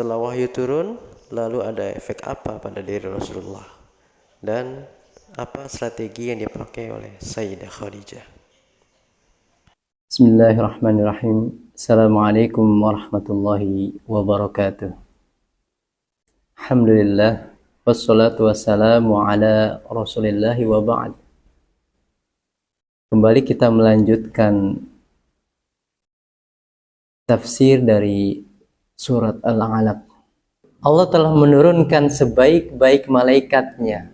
setelah wahyu turun, lalu ada efek apa pada diri Rasulullah, dan apa strategi yang dipakai oleh Sayyidah Khadijah. Bismillahirrahmanirrahim. Assalamualaikum warahmatullahi wabarakatuh. Alhamdulillah, wassalatu wassalamu ala rasulillahi wa ba'd. Kembali kita melanjutkan tafsir dari surat Al-Alaq. Allah telah menurunkan sebaik-baik malaikatnya.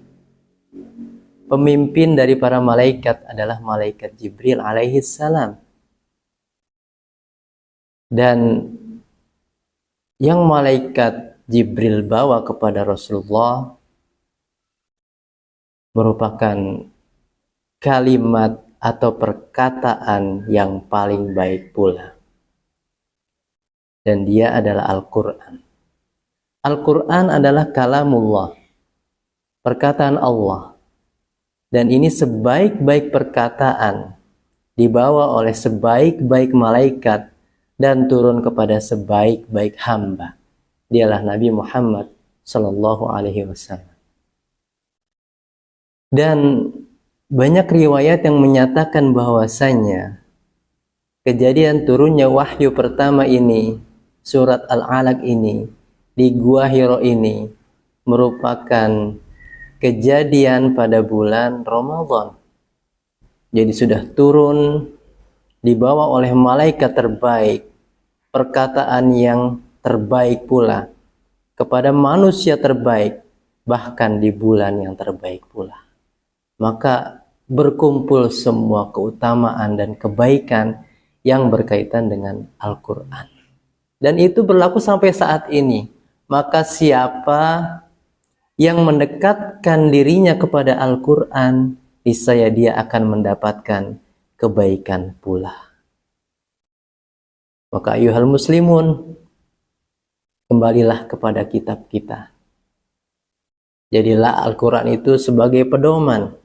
Pemimpin dari para malaikat adalah malaikat Jibril alaihi salam. Dan yang malaikat Jibril bawa kepada Rasulullah merupakan kalimat atau perkataan yang paling baik pula. Dan dia adalah Al-Quran. Al-Quran adalah kalamullah, perkataan Allah. Dan ini sebaik-baik perkataan dibawa oleh sebaik-baik malaikat dan turun kepada sebaik-baik hamba. Dialah Nabi Muhammad sallallahu alaihi wasallam. Dan banyak riwayat yang menyatakan bahwasanya kejadian turunnya wahyu pertama ini, surat Al-Alaq ini, di Gua Hiro ini, merupakan kejadian pada bulan Ramadan. Jadi sudah turun, dibawa oleh malaikat terbaik, perkataan yang terbaik pula, kepada manusia terbaik, bahkan di bulan yang terbaik pula. Maka berkumpul semua keutamaan dan kebaikan yang berkaitan dengan Al-Quran. Dan itu berlaku sampai saat ini. Maka siapa yang mendekatkan dirinya kepada Al-Quran, niscaya dia akan mendapatkan kebaikan pula. Maka ayuhal muslimun, kembalilah kepada kitab kita. Jadilah Al-Quran itu sebagai pedoman.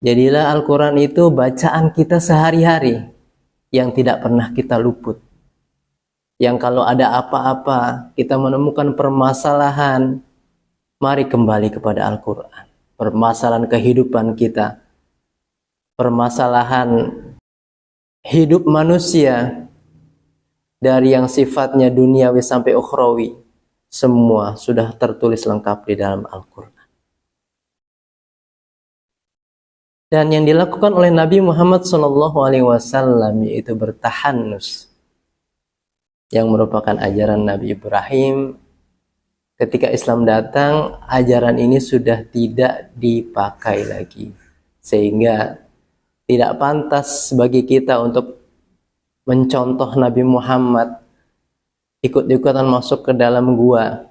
Jadilah Al-Quran itu bacaan kita sehari-hari yang tidak pernah kita luput. Yang kalau ada apa-apa, kita menemukan permasalahan, mari kembali kepada Al-Quran. Permasalahan kehidupan kita, permasalahan hidup manusia, dari yang sifatnya duniawi sampai ukhrawi, semua sudah tertulis lengkap di dalam Al-Quran. Dan yang dilakukan oleh Nabi Muhammad SAW yaitu bertahanus, yang merupakan ajaran Nabi Ibrahim. Ketika Islam datang, ajaran ini sudah tidak dipakai lagi, sehingga tidak pantas bagi kita untuk mencontoh Nabi Muhammad ikut-ikutan masuk ke dalam gua.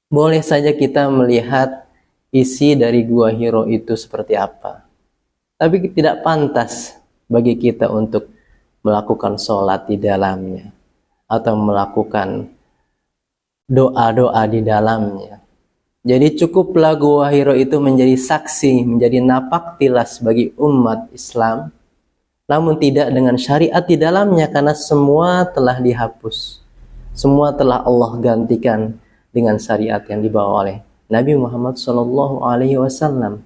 Boleh saja kita melihat isi dari Gua Hiro itu seperti apa, tapi tidak pantas bagi kita untuk melakukan sholat di dalamnya atau melakukan doa-doa di dalamnya. Jadi cukuplah Gua Hiro itu menjadi saksi, menjadi napak tilas bagi umat Islam, namun tidak dengan syariat di dalamnya, karena semua telah dihapus. Semua telah Allah gantikan dengan syariat yang dibawa oleh Nabi Muhammad SAW.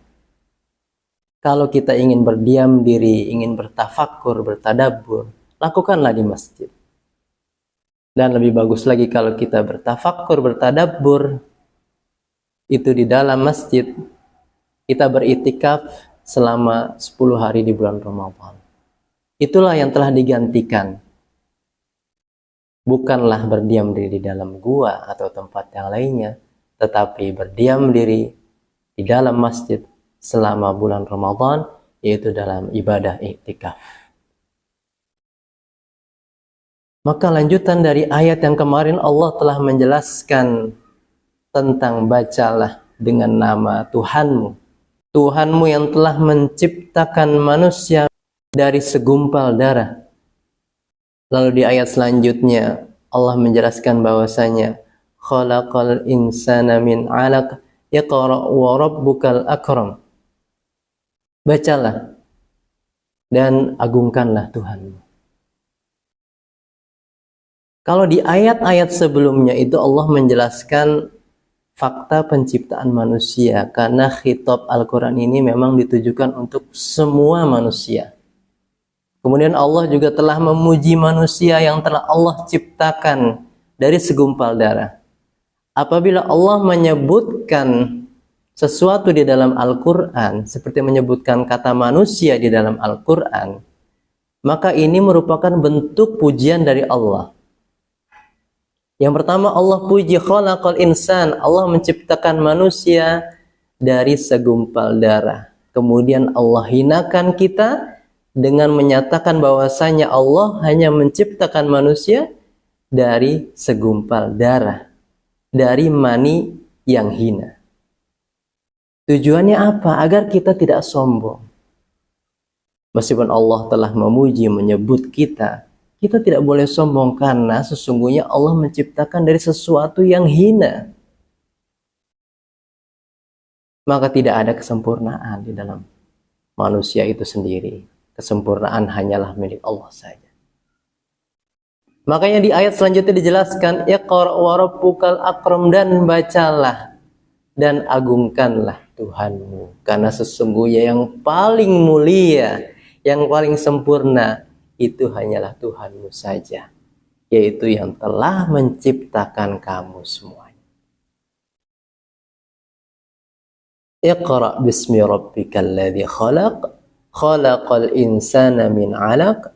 Kalau kita ingin berdiam diri, ingin bertafakur, bertadabbur, lakukanlah di masjid. Dan lebih bagus lagi kalau kita bertafakur, bertadabbur, itu di dalam masjid. Kita beriktikaf selama 10 hari di bulan Ramadan. Itulah yang telah digantikan. Bukanlah berdiam diri di dalam gua atau tempat yang lainnya, tetapi berdiam diri di dalam masjid selama bulan Ramadan, yaitu dalam ibadah iktikaf. Maka lanjutan dari ayat yang kemarin, Allah telah menjelaskan tentang bacalah dengan nama Tuhanmu. Tuhanmu yang telah menciptakan manusia dari segumpal darah. Lalu di ayat selanjutnya Allah menjelaskan bahwasanya khalaqal insana min 'alaq iqra wa rabbukal akram. Bacalah dan agungkanlah Tuhanmu. Kalau di ayat-ayat sebelumnya itu Allah menjelaskan fakta penciptaan manusia, karena khitab Al-Quran ini memang ditujukan untuk semua manusia. Kemudian Allah juga telah memuji manusia yang telah Allah ciptakan dari segumpal darah. Apabila Allah menyebutkan sesuatu di dalam Al-Quran, seperti menyebutkan kata manusia di dalam Al-Quran, maka ini merupakan bentuk pujian dari Allah. Yang pertama, Allah puji khalaqal insan, Allah menciptakan manusia dari segumpal darah. Kemudian Allah hinakan kita dengan menyatakan bahwasanya Allah hanya menciptakan manusia dari segumpal darah, dari mani yang hina. Tujuannya apa? Agar kita tidak sombong. Meskipun Allah telah memuji, menyebut kita, kita tidak boleh sombong, karena sesungguhnya Allah menciptakan dari sesuatu yang hina. Maka tidak ada kesempurnaan di dalam manusia itu sendiri. Kesempurnaan hanyalah milik Allah saja. Makanya di ayat selanjutnya dijelaskan, Iqra wa rabbukal akram, dan bacalah dan agungkanlah Tuhanmu, karena sesungguhnya yang paling mulia, yang paling sempurna itu hanyalah Tuhanmu saja, yaitu yang telah menciptakan kamu semuanya. Iqra bismi rabbikal ladzi khalaq, khalaqal insana min 'alaq,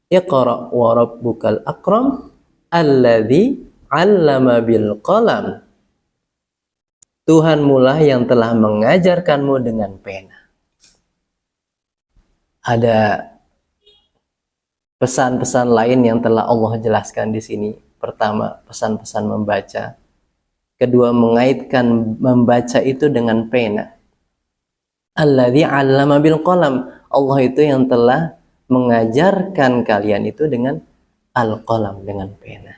Iqra wa rabbukal akram, alladzi 'allama bil qalam. Tuhanmu lah yang telah mengajarkanmu dengan pena. Ada pesan-pesan lain yang telah Allah jelaskan di sini. Pertama, pesan-pesan membaca. Kedua, mengaitkan membaca itu dengan pena. Alladzi 'allama bil qalam. Allah itu yang telah mengajarkan kalian itu dengan al-qalam, dengan pena.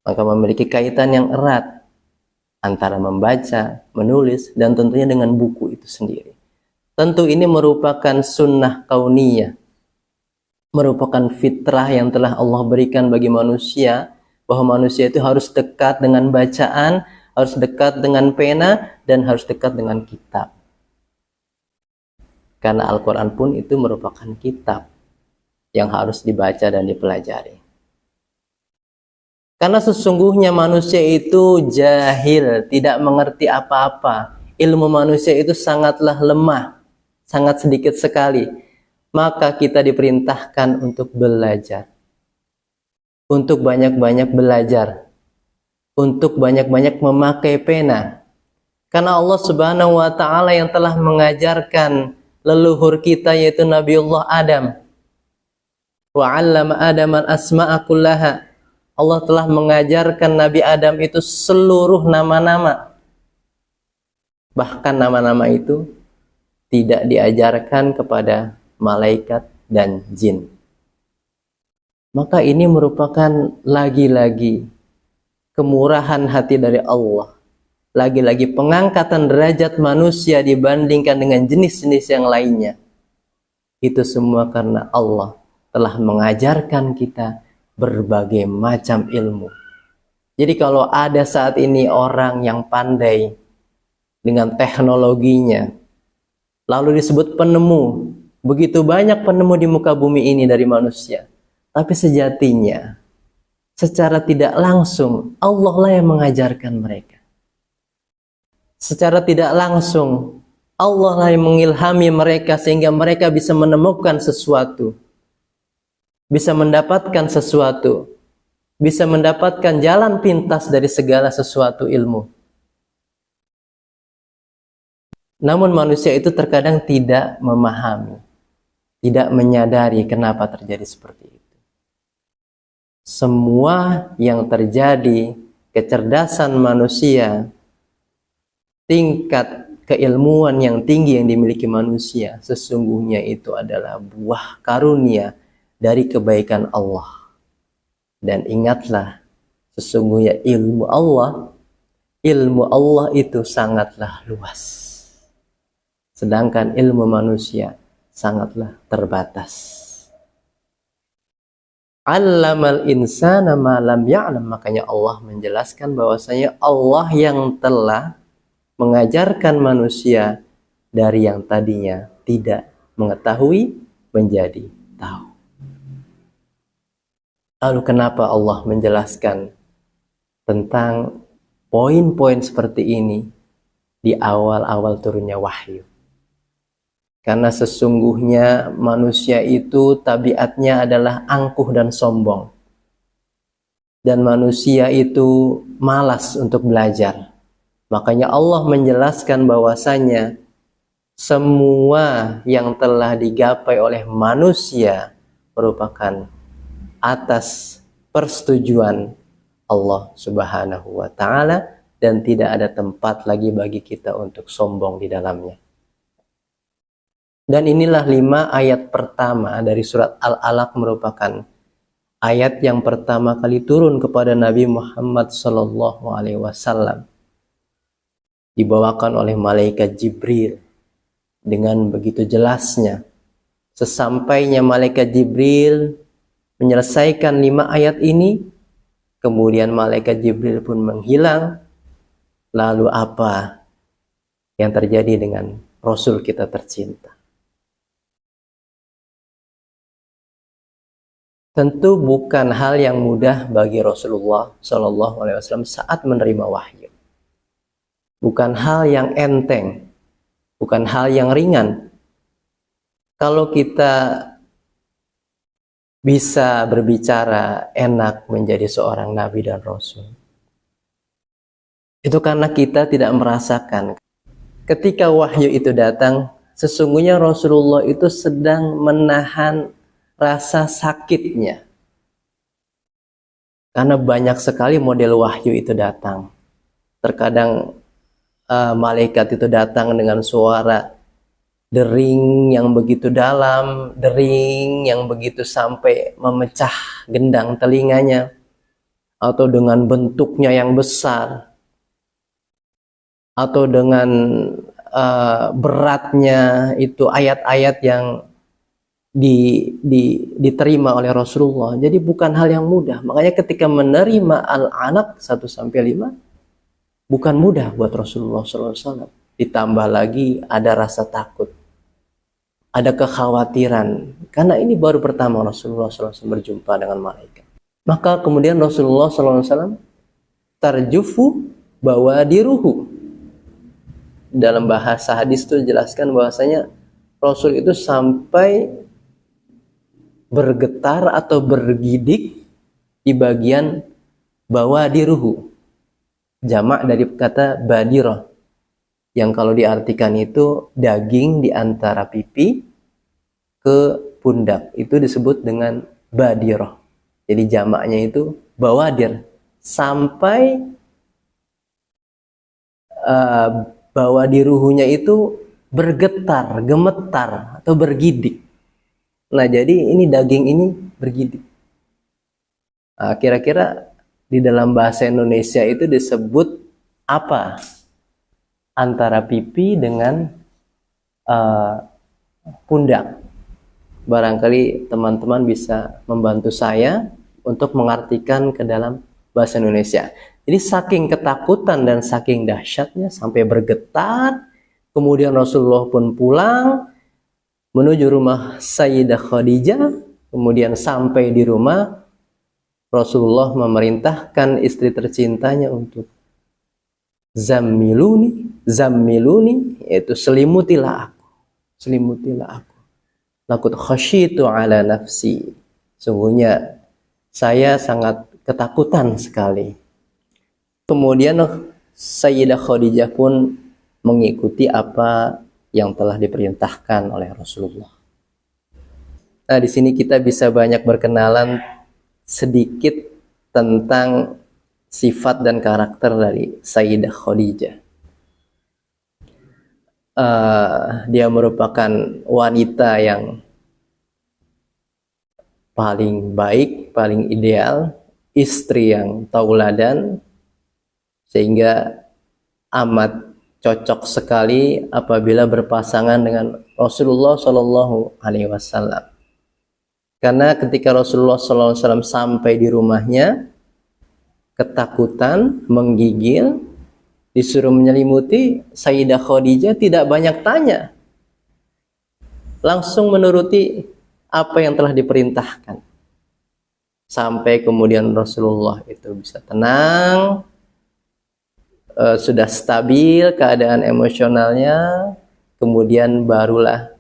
Maka memiliki kaitan yang erat antara membaca, menulis, dan tentunya dengan buku itu sendiri. Tentu ini merupakan sunnah kauniyah, merupakan fitrah yang telah Allah berikan bagi manusia, bahwa manusia itu harus dekat dengan bacaan, harus dekat dengan pena, dan harus dekat dengan kitab. Karena Al-Quran pun itu merupakan kitab yang harus dibaca dan dipelajari. Karena sesungguhnya manusia itu jahil, tidak mengerti apa-apa. Ilmu manusia itu sangatlah lemah, sangat sedikit sekali. Maka kita diperintahkan untuk belajar, untuk banyak-banyak belajar, untuk banyak-banyak memakai pena. Karena Allah Subhanahu wa Ta'ala yang telah mengajarkan leluhur kita, yaitu Nabiullah Adam. Wa 'allama Adam al-asma'a kullaha. Allah telah mengajarkan Nabi Adam itu seluruh nama-nama. Bahkan nama-nama itu tidak diajarkan kepada malaikat dan jin. Maka ini merupakan lagi-lagi kemurahan hati dari Allah. Lagi-lagi pengangkatan derajat manusia dibandingkan dengan jenis-jenis yang lainnya. Itu semua karena Allah telah mengajarkan kita berbagai macam ilmu. Jadi kalau ada saat ini orang yang pandai dengan teknologinya, lalu disebut penemu, begitu banyak penemu di muka bumi ini dari manusia, tapi sejatinya secara tidak langsung Allah lah yang mengajarkan mereka. Secara tidak langsung Allah lah yang mengilhami mereka sehingga mereka bisa menemukan sesuatu, bisa mendapatkan sesuatu, bisa mendapatkan jalan pintas dari segala sesuatu ilmu. Namun manusia itu terkadang tidak memahami, tidak menyadari kenapa terjadi seperti itu. Semua yang terjadi, kecerdasan manusia, tingkat keilmuan yang tinggi yang dimiliki manusia, sesungguhnya itu adalah buah karunia dari kebaikan Allah. Dan ingatlah, sesungguhnya ilmu Allah itu sangatlah luas. Sedangkan ilmu manusia sangatlah terbatas. 'Allamal insana ma lam ya'lam. Makanya Allah menjelaskan bahwasanya Allah yang telah mengajarkan manusia dari yang tadinya tidak mengetahui menjadi tahu. Lalu kenapa Allah menjelaskan tentang poin-poin seperti ini di awal-awal turunnya wahyu? Karena sesungguhnya manusia itu tabiatnya adalah angkuh dan sombong. Dan manusia itu malas untuk belajar. Makanya Allah menjelaskan bahwasanya semua yang telah digapai oleh manusia merupakan atas persetujuan Allah Subhanahu wa Ta'ala, dan tidak ada tempat lagi bagi kita untuk sombong di dalamnya. Dan inilah 5 ayat pertama dari surat Al-Alaq, merupakan ayat yang pertama kali turun kepada Nabi Muhammad SAW, dibawakan oleh malaikat Jibril dengan begitu jelasnya. Sesampainya malaikat Jibril menyelesaikan 5 ayat ini, kemudian malaikat Jibril pun menghilang. Lalu apa yang terjadi dengan Rasul kita tercinta? Tentu bukan hal yang mudah bagi Rasulullah SAW saat menerima wahyu. Bukan hal yang enteng, bukan hal yang ringan. Kalau kita bisa berbicara enak menjadi seorang nabi dan rasul, itu karena kita tidak merasakan. Ketika wahyu itu datang, sesungguhnya Rasulullah itu sedang menahan rasa sakitnya. Karena banyak sekali model wahyu itu datang. Terkadang malaikat itu datang dengan suara dering yang begitu dalam, dering yang begitu sampai memecah gendang telinganya, atau dengan bentuknya yang besar, atau dengan beratnya itu ayat-ayat yang diterima oleh Rasulullah. Jadi bukan hal yang mudah. Makanya ketika menerima Al-Alaq 1-5 bukan mudah buat Rasulullah SAW. Ditambah lagi ada rasa takut, ada kekhawatiran, karena ini baru pertama Rasulullah SAW berjumpa dengan malaikat. Maka kemudian Rasulullah SAW tarjufu bawadiruhu. Dalam bahasa hadis itu dijelaskan bahwasanya Rasul itu sampai bergetar atau bergidik di bagian bawadiruhu. Jamak dari kata badirah, yang kalau diartikan itu daging di antara pipi ke pundak, itu disebut dengan badirah. Jadi jamaknya itu bawadir. Sampai bawadiruhunya itu bergetar, gemetar, atau bergidik. Nah, jadi ini daging ini bergidik. Nah, kira-kira di dalam bahasa Indonesia itu disebut apa? Antara pipi dengan pundak. Barangkali teman-teman bisa membantu saya untuk mengartikan ke dalam bahasa Indonesia. Jadi saking ketakutan dan saking dahsyatnya sampai bergetar. Kemudian Rasulullah pun pulang menuju rumah Sayyidah Khadijah. Kemudian sampai di rumah, Rasulullah memerintahkan istri tercintanya untuk zammiluni, yaitu selimutilah aku, selimutilah aku. Laqad khasyitu ala nafsi, sungguhnya saya sangat ketakutan sekali. Kemudian Sayyidah Khadijah pun mengikuti apa yang telah diperintahkan oleh Rasulullah. Nah, di sini kita bisa banyak berkenalan sedikit tentang sifat dan karakter dari Sayyidah Khadijah. Dia merupakan wanita yang paling baik, paling ideal, istri yang tauladan, sehingga amat cocok sekali apabila berpasangan dengan Rasulullah SAW. Karena ketika Rasulullah SAW sampai di rumahnya, ketakutan, menggigil, disuruh menyelimuti, Sayyidah Khadijah tidak banyak tanya. Langsung menuruti apa yang telah diperintahkan. Sampai kemudian Rasulullah itu bisa tenang, sudah stabil keadaan emosionalnya, kemudian barulah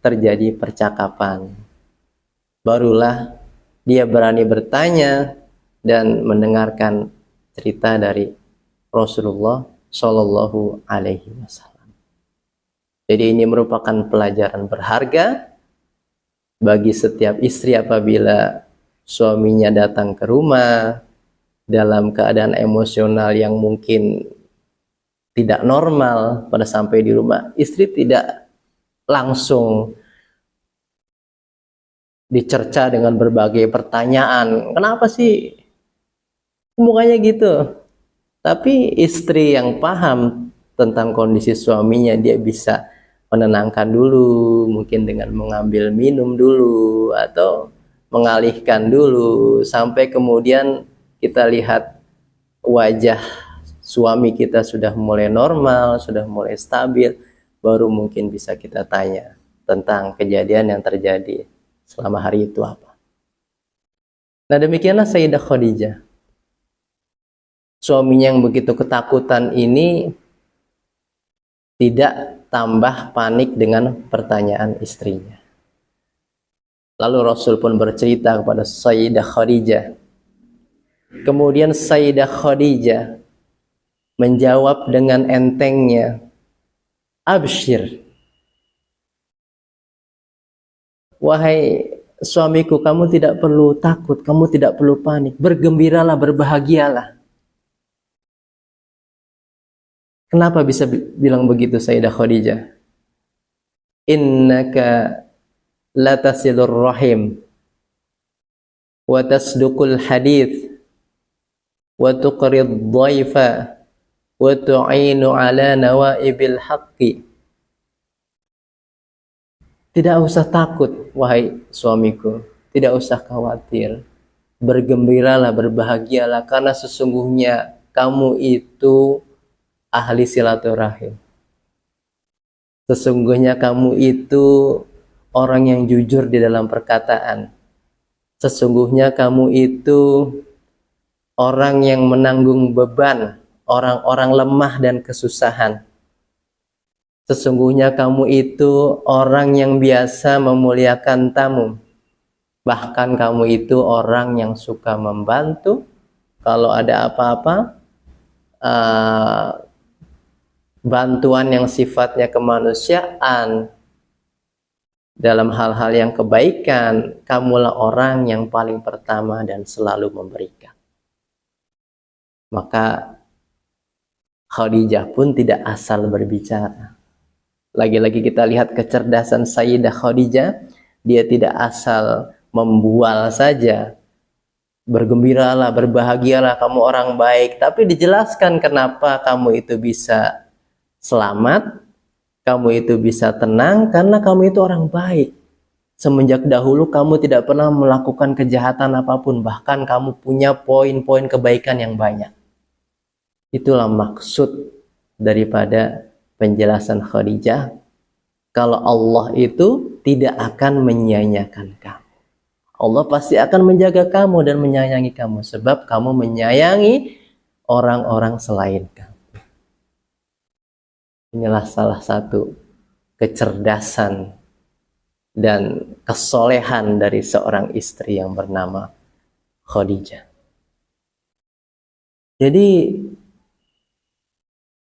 terjadi percakapan. Barulah dia berani bertanya dan mendengarkan cerita dari Rasulullah Shallallahu Alaihi Wasallam. Jadi ini merupakan pelajaran berharga bagi setiap istri apabila suaminya datang ke rumah dalam keadaan emosional yang mungkin tidak normal. Pada sampai di rumah, istri tidak langsung dicerca dengan berbagai pertanyaan. Kenapa sih mukanya gitu? Tapi istri yang paham tentang kondisi suaminya, dia bisa menenangkan dulu, mungkin dengan mengambil minum dulu atau mengalihkan dulu, sampai kemudian kita lihat wajah suami kita sudah mulai normal, sudah mulai stabil, baru mungkin bisa kita tanya tentang kejadian yang terjadi selama hari itu apa. Nah, demikianlah Sayyidah Khadijah. Suaminya yang begitu ketakutan ini tidak tambah panik dengan pertanyaan istrinya. Lalu Rasul pun bercerita kepada Sayyidah Khadijah. Kemudian Sayyidah Khadijah menjawab dengan entengnya, "Absyir, wahai suamiku, kamu tidak perlu takut, kamu tidak perlu panik, bergembiralah, berbahagialah." Kenapa bisa bilang begitu Sayyidah Khadijah? Innaka latasilur rahim wa tasduqul hadith wa tuqrid dhaifa wa tu'inu ala nawaibil haqqi. Tidak usah takut, wahai suamiku, tidak usah khawatir, bergembiralah, berbahagialah, karena sesungguhnya kamu itu ahli silaturahim. Sesungguhnya kamu itu orang yang jujur di dalam perkataan. Sesungguhnya kamu itu orang yang menanggung beban orang-orang lemah dan kesusahan. Sesungguhnya kamu itu orang yang biasa memuliakan tamu. Bahkan kamu itu orang yang suka membantu. Kalau ada apa-apa, bantuan yang sifatnya kemanusiaan, dalam hal-hal yang kebaikan, kamulah orang yang paling pertama dan selalu memberikan. Maka Khadijah pun tidak asal berbicara. Lagi-lagi kita lihat kecerdasan Sayyidah Khadijah. Dia tidak asal membual saja, bergembiralah, berbahagialah, kamu orang baik. Tapi dijelaskan kenapa kamu itu bisa selamat, kamu itu bisa tenang, karena kamu itu orang baik. Semenjak dahulu kamu tidak pernah melakukan kejahatan apapun, bahkan kamu punya poin-poin kebaikan yang banyak. Itulah maksud daripada penjelasan Khadijah, kalau Allah itu tidak akan menyia-nyiakan kamu. Allah pasti akan menjaga kamu dan menyayangi kamu, sebab kamu menyayangi orang-orang selain kamu. Inilah salah satu kecerdasan dan kesolehan dari seorang istri yang bernama Khadijah. Jadi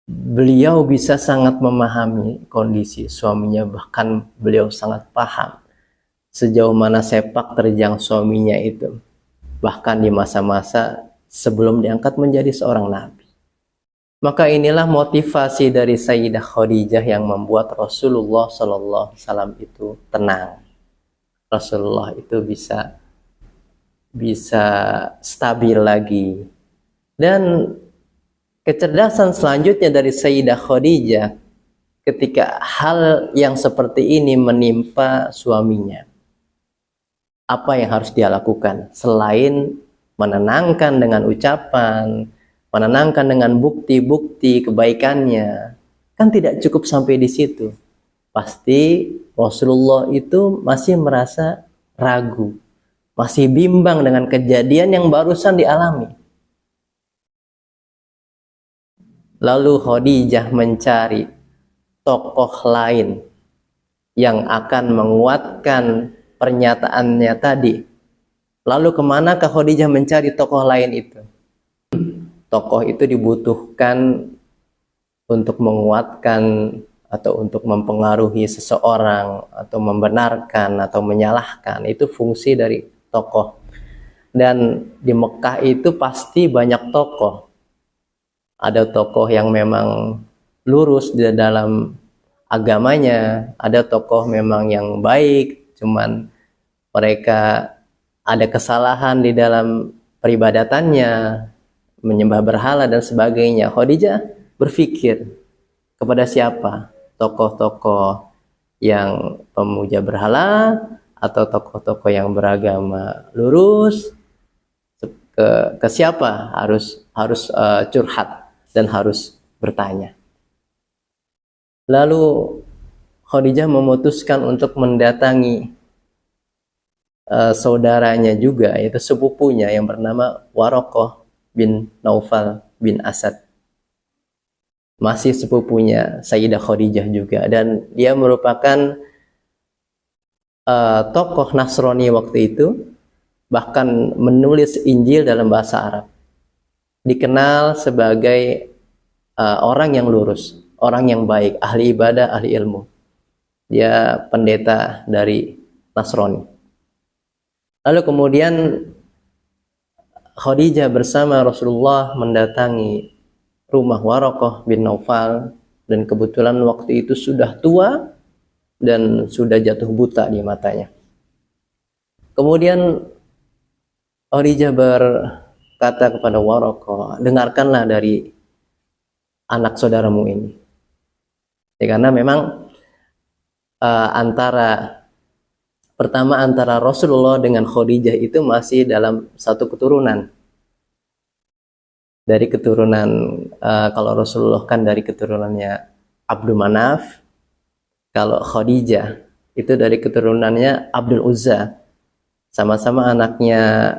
beliau bisa sangat memahami kondisi suaminya, bahkan beliau sangat paham sejauh mana sepak terjang suaminya itu, bahkan di masa-masa sebelum diangkat menjadi seorang nabi. Maka inilah motivasi dari Sayyidah Khadijah yang membuat Rasulullah SAW itu tenang. Rasulullah itu bisa stabil lagi. Dan kecerdasan selanjutnya dari Sayyidah Khadijah ketika hal yang seperti ini menimpa suaminya. apa yang harus dia lakukan selain menenangkan dengan ucapan, menenangkan dengan bukti-bukti kebaikannya. Kan tidak cukup sampai di situ. Pasti Rasulullah itu masih merasa ragu, masih bimbang dengan kejadian yang barusan dialami. Lalu Khadijah mencari tokoh lain yang akan menguatkan pernyataannya tadi. Lalu kemanakah Khadijah mencari tokoh lain itu? Tokoh itu dibutuhkan untuk menguatkan atau untuk mempengaruhi seseorang atau membenarkan atau menyalahkan. Itu fungsi dari tokoh. Dan di Mekah itu pasti banyak tokoh. Ada tokoh yang memang lurus di dalam agamanya, ada tokoh memang yang baik, cuman mereka ada kesalahan di dalam peribadatannya, menyembah berhala dan sebagainya. Khadijah berpikir, kepada siapa? Tokoh-tokoh yang pemuja berhala atau tokoh-tokoh yang beragama lurus? Ke siapa harus curhat dan harus bertanya. Lalu Khadijah memutuskan untuk mendatangi saudaranya juga, yaitu sepupunya yang bernama Waraqah bin Naufal bin Asad. Masih sepupunya Sayyidah Khadijah juga, dan dia merupakan tokoh Nasrani waktu itu, bahkan menulis Injil dalam bahasa Arab. Dikenal sebagai orang yang lurus, orang yang baik, ahli ibadah, ahli ilmu. Dia pendeta dari Nasrani. Lalu kemudian Khadijah bersama Rasulullah mendatangi rumah Waraqah bin Naufal, dan kebetulan waktu itu sudah tua dan sudah jatuh buta di matanya. Kemudian Khadijah berkata kepada Waraqah, dengarkanlah dari anak saudaramu ini. Ya, karena memang antara Rasulullah dengan Khadijah itu masih dalam satu keturunan. Dari keturunan, kalau Rasulullah kan dari keturunannya Abdul Manaf, kalau Khadijah itu dari keturunannya Abdul Uzza, sama-sama anaknya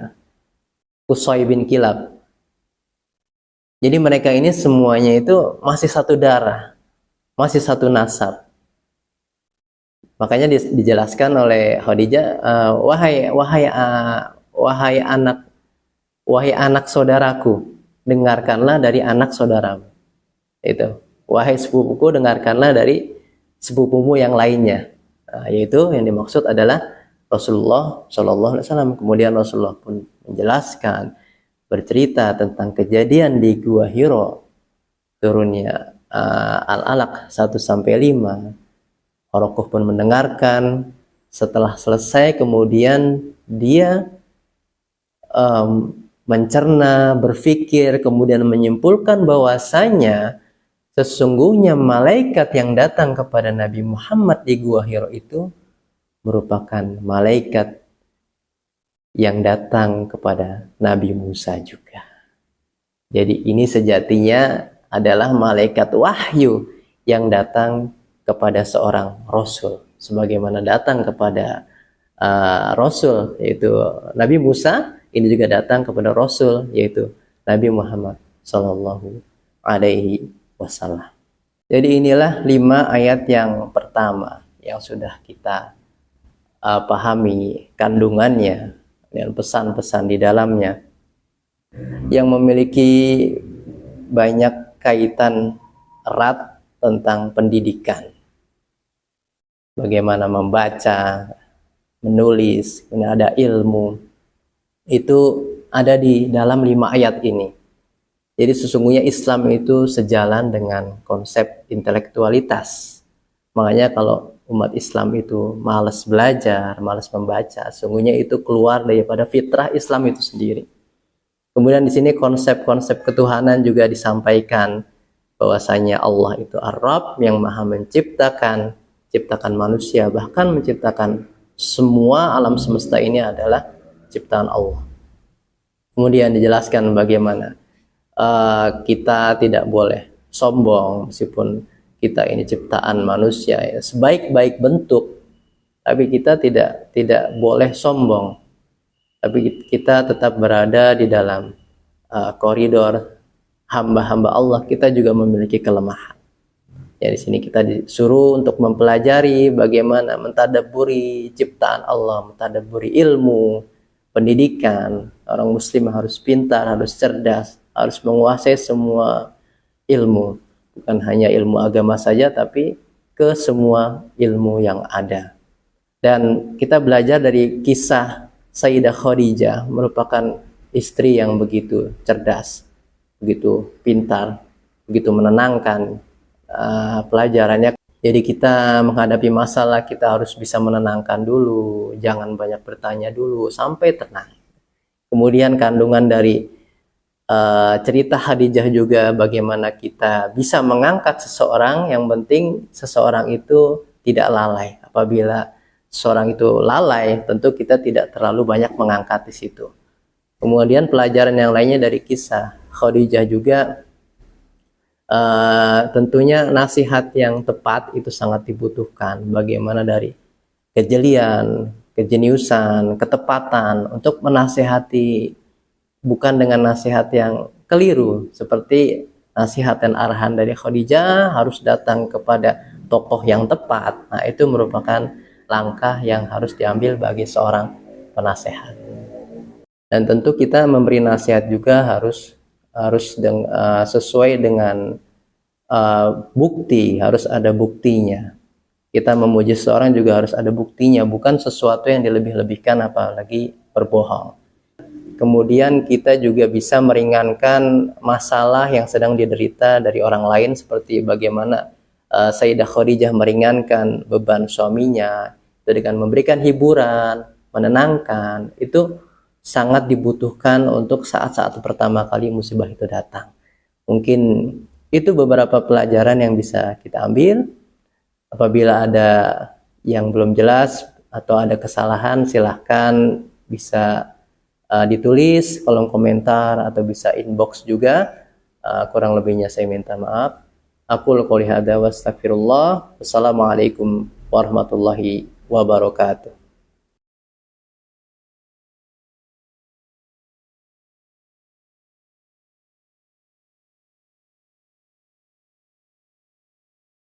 Qusay bin Kilab. Jadi mereka ini semuanya itu masih satu darah, masih satu nasab. Makanya dijelaskan oleh Khadijah, wahai anak saudaraku, dengarkanlah dari anak saudaramu. Itu, wahai sepupuku, dengarkanlah dari sepupumu yang lainnya. Yaitu yang dimaksud adalah Rasulullah SAW. Kemudian Rasulullah pun menjelaskan, bercerita tentang kejadian di Gua Hiro, turunnya Al-Alaq 1-5. Waraqah pun mendengarkan. Setelah selesai, kemudian dia mencerna, berpikir, kemudian menyimpulkan bahwasanya sesungguhnya malaikat yang datang kepada Nabi Muhammad di Gua Hiro itu merupakan malaikat yang datang kepada Nabi Musa juga. Jadi ini sejatinya adalah malaikat wahyu yang datang kepada seorang Rasul, sebagaimana datang kepada Rasul yaitu Nabi Musa, ini juga datang kepada Rasul yaitu Nabi Muhammad Sallallahu Alaihi Wasallam. Jadi inilah 5 ayat yang pertama yang sudah kita pahami kandungannya dan pesan-pesan di dalamnya yang memiliki banyak kaitan erat tentang pendidikan. Bagaimana membaca, menulis, ada ilmu. Itu ada di dalam 5 ayat ini. Jadi sesungguhnya Islam itu sejalan dengan konsep intelektualitas. Makanya kalau umat Islam itu malas belajar, malas membaca, sesungguhnya itu keluar daripada fitrah Islam itu sendiri. Kemudian di sini konsep-konsep ketuhanan juga disampaikan, bahwasanya Allah itu Ar-Rabb yang Maha menciptakan manusia, bahkan menciptakan semua alam semesta ini adalah ciptaan Allah. Kemudian dijelaskan bagaimana kita tidak boleh sombong meskipun kita ini ciptaan manusia ya, sebaik-baik bentuk, tapi kita tidak boleh sombong, tapi kita tetap berada di dalam koridor hamba-hamba Allah. Kita juga memiliki kelemahan. Ya, di sini kita disuruh untuk mempelajari bagaimana mentadabburi ciptaan Allah, mentadabburi ilmu, pendidikan. Orang muslim harus pintar, harus cerdas, harus menguasai semua ilmu, bukan hanya ilmu agama saja, tapi ke semua ilmu yang ada. Dan kita belajar dari kisah Sayyidah Khadijah, merupakan istri yang begitu cerdas, begitu pintar, begitu menenangkan. Pelajarannya, jadi kita menghadapi masalah, kita harus bisa menenangkan dulu, jangan banyak bertanya dulu, sampai tenang. Kemudian kandungan dari cerita Khadijah juga bagaimana kita bisa mengangkat seseorang, yang penting seseorang itu tidak lalai. Apabila seseorang itu lalai, tentu kita tidak terlalu banyak mengangkat di situ. Kemudian pelajaran yang lainnya dari kisah Khadijah juga, tentunya nasihat yang tepat itu sangat dibutuhkan. Bagaimana dari kejelian, kejeniusan, ketepatan untuk menasihati, bukan dengan nasihat yang keliru seperti nasihat dan arahan dari Khadijah harus datang kepada tokoh yang tepat. Nah, itu merupakan langkah yang harus diambil bagi seorang penasehat. Dan tentu kita memberi nasihat juga harus sesuai dengan bukti, harus ada buktinya. Kita memuji seorang juga harus ada buktinya, bukan sesuatu yang dilebih-lebihkan, apalagi berbohong. Kemudian kita juga bisa meringankan masalah yang sedang diderita dari orang lain, seperti bagaimana Sayyidah Khadijah meringankan beban suaminya itu dengan memberikan hiburan, menenangkan. Itu sangat dibutuhkan untuk saat-saat pertama kali musibah itu datang. Mungkin itu beberapa pelajaran yang bisa kita ambil. Apabila ada yang belum jelas atau ada kesalahan, silahkan bisa ditulis kolom komentar atau bisa inbox juga. Kurang lebihnya saya minta maaf. Aqulu qouli hadza wa astaghfirullah. Wassalamualaikum warahmatullahi wabarakatuh.